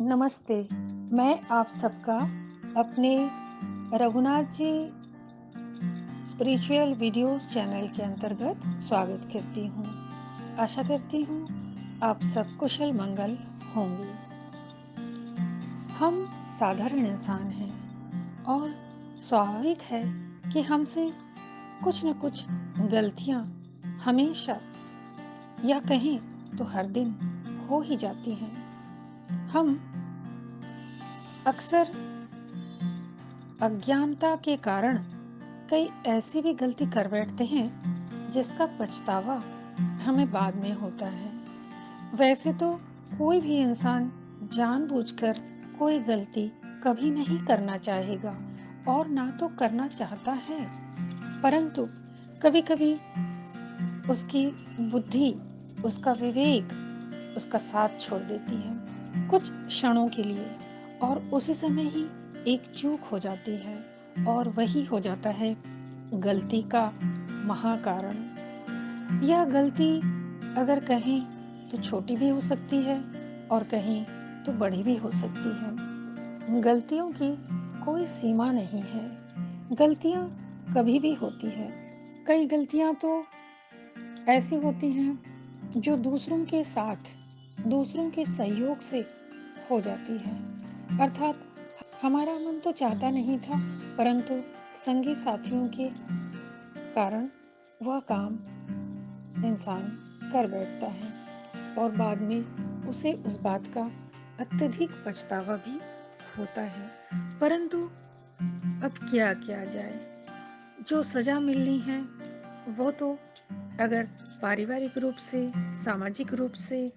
नमस्ते। मैं आप सबका अपने Raghunath ji spiritual videos channel के अंतर्गत स्वागत करती हूँ। आशा करती हूँ आप सब कुशल मंगल होंगे। हम साधारण इंसान हैं और स्वाभाविक है कि हमसे कुछ न कुछ गलतियाँ हमेशा या कहें तो हर दिन हो ही जाती हैं। हम अक्सर अज्ञानता के कारण कई ऐसी भी गलती कर बैठते हैं जिसका पछतावा हमें बाद में होता है। वैसे तो कोई भी इंसान जानबूझकर कोई गलती कभी नहीं करना चाहेगा और ना तो करना चाहता है, परंतु कभी-कभी उसकी बुद्धि, उसका विवेक उसका साथ छोड़ देती है कुछ क्षणों के लिए, और उसी समय ही एक चूक हो जाती है और वही हो जाता है गलती का महाकारण। यह गलती अगर कहें तो छोटी भी हो सकती है और कहें तो बड़ी भी हो सकती है। गलतियों की कोई सीमा नहीं है। गलतियां कभी भी होती है। कई गलतियां तो ऐसी होती हैं जो दूसरों के साथ, दूसरों के सहयोग से हो जाती है। अर्थात हमारा मन तो चाहता नहीं था, परंतु संगी साथियों के कारण वह काम इंसान कर बैठता है और बाद में उसे उस बात का अत्यधिक पछतावा भी होता है। परंतु अब क्या किया जाए? जो सजा मिलनी है वो तो अगर पारिवारिक रूप से, सामाजिक रूप से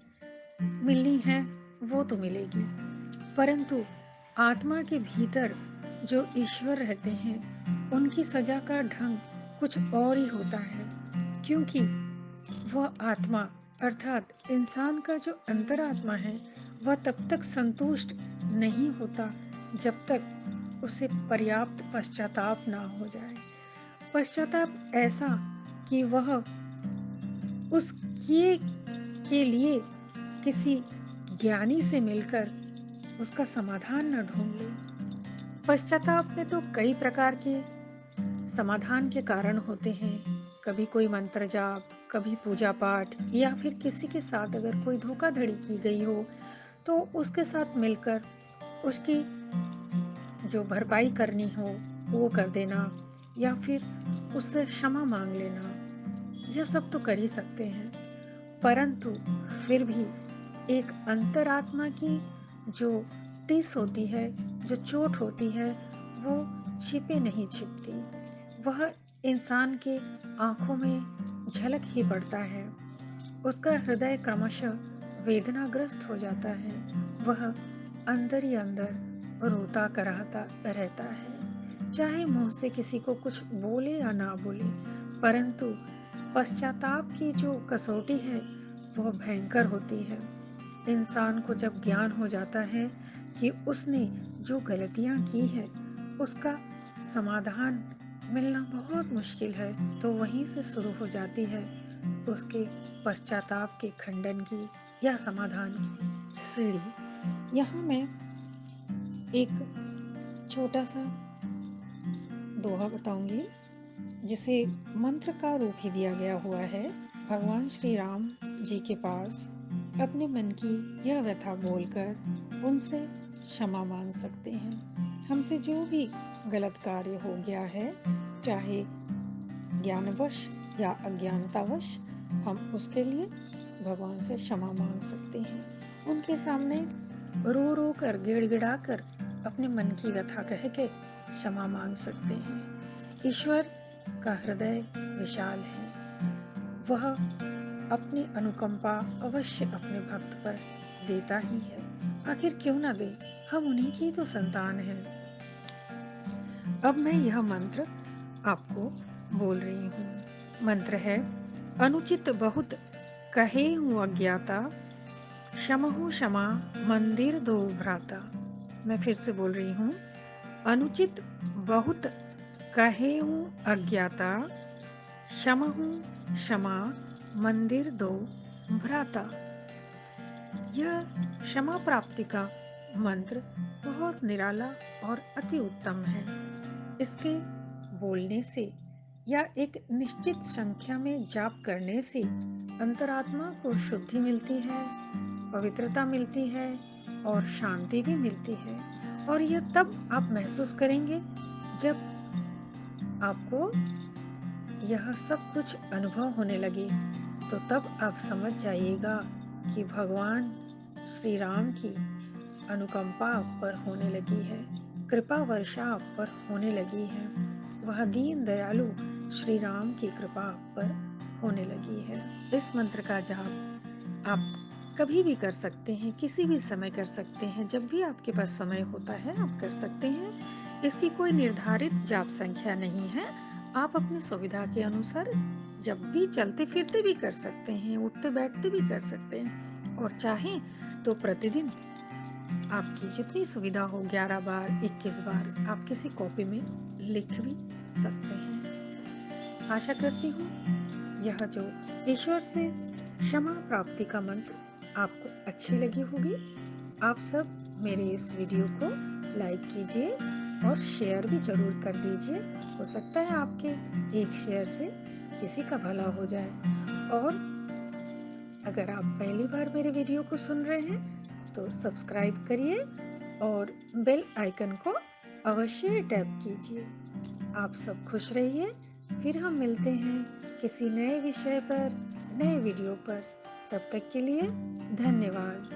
मिलनी है वो तो मिलेगी, परंतु आत्मा के भीतर जो ईश्वर रहते हैं उनकी सजा का ढंग कुछ और ही होता है। क्योंकि वह आत्मा अर्थात इंसान का जो अंतरात्मा है वह तब तक संतुष्ट नहीं होता जब तक उसे पर्याप्त पश्चाताप ना हो जाए। पश्चाताप ऐसा कि वह उस किए के लिए किसी ज्ञानी से मिलकर उसका समाधान न ढूंढ ले। पश्चाताप में तो कई प्रकार के समाधान के कारण होते हैं। कभी कोई मंत्र जाप, कभी पूजा पाठ, या फिर किसी के साथ अगर कोई धोखाधड़ी की गई हो तो उसके साथ मिलकर उसकी जो भरपाई करनी हो वो कर देना, या फिर उससे क्षमा मांग लेना, यह सब तो कर ही सकते हैं। परंतु फिर भी एक अंतरात्मा की जो टिस होती है, जो चोट होती है, वो छिपे नहीं छिपती। वह इंसान के आंखों में झलक ही पड़ता है। उसका हृदय क्रमशः वेदनाग्रस्त हो जाता है। वह अंदर ही अंदर रोता कराहता रहता है, चाहे मुंह से किसी को कुछ बोले या ना बोले। परंतु पश्चाताप की जो कसौटी है वह भयंकर होती है। इंसान को जब ज्ञान हो जाता है कि उसने जो गलतियां की है उसका समाधान मिलना बहुत मुश्किल है, तो वहीं से शुरू हो जाती है उसके पश्चाताप के खंडन की या समाधान की सीढ़ी। यहाँ मैं एक छोटा सा दोहा बताऊंगी जिसे मंत्र का रूप ही दिया गया हुआ है। भगवान श्री राम जी के पास अपने मन की यह व्यथा बोलकर उनसे क्षमा मांग सकते हैं। हमसे जो भी गलत कार्य हो गया है, चाहे ज्ञानवश या अज्ञानतावश, हम उसके लिए भगवान से क्षमा मांग सकते हैं। उनके सामने रो रो कर, गिड़गिड़ा कर अपने मन की व्यथा कह के क्षमा मांग सकते हैं। ईश्वर का हृदय विशाल है। वह अपनी अनुकंपा अवश्य अपने भक्त पर देता ही है। आखिर क्यों ना दे, हम उन्हीं की तो संतान हैं। अब मैं यह मंत्र आपको बोल रही हूँ। मंत्र है: अनुचित बहुत कहे हूँ अज्ञाता, क्षमहु क्षमा मंदिर दो भ्राता। मैं फिर से बोल रही हूँ। अनुचित बहुत कहे हूँ अज्ञाता, क्षमहु क्षमा मंदिर दो भ्राता। यह क्षमा प्राप्ति का मंत्र बहुत निराला और अति उत्तम है। इसके बोलने से या एक निश्चित संख्या में जाप करने से अंतरात्मा को शुद्धि मिलती है, पवित्रता मिलती है और शांति भी मिलती है। और यह तब आप महसूस करेंगे जब आपको यह सब कुछ अनुभव होने लगे, तो तब आप समझ जाइएगा कि भगवान श्री राम की अनुकंपा आप पर होने लगी है, कृपा वर्षा आप पर होने लगी है। वह दीन दयालु श्री राम की कृपा आप पर होने लगी है। इस मंत्र का जाप आप कभी भी कर सकते हैं, किसी भी समय कर सकते हैं, जब भी आपके पास समय होता है आप कर सकते हैं। इसकी कोई निर्धारित जाप संख्या नहीं है। आप अपनी सुविधा के अनुसार जब भी चलते फिरते भी कर सकते हैं, उठते बैठते भी कर सकते हैं, और चाहें तो प्रतिदिन आपकी जितनी सुविधा हो 11 बार 21 बार आप किसी कॉपी में लिख भी सकते हैं। आशा करती हूँ यह जो ईश्वर से क्षमा प्राप्ति का मंत्र आपको अच्छी लगी होगी। आप सब मेरे इस वीडियो को लाइक कीजिए और शेयर भी जरूर कर दीजिए। हो सकता है आपके एक शेयर से किसी का भला हो जाए। और अगर आप पहली बार मेरे वीडियो को सुन रहे हैं तो सब्सक्राइब करिए और बेल आइकन को अवश्य टैप कीजिए। आप सब खुश रहिए। फिर हम मिलते हैं किसी नए विषय पर, नए वीडियो पर। तब तक के लिए धन्यवाद।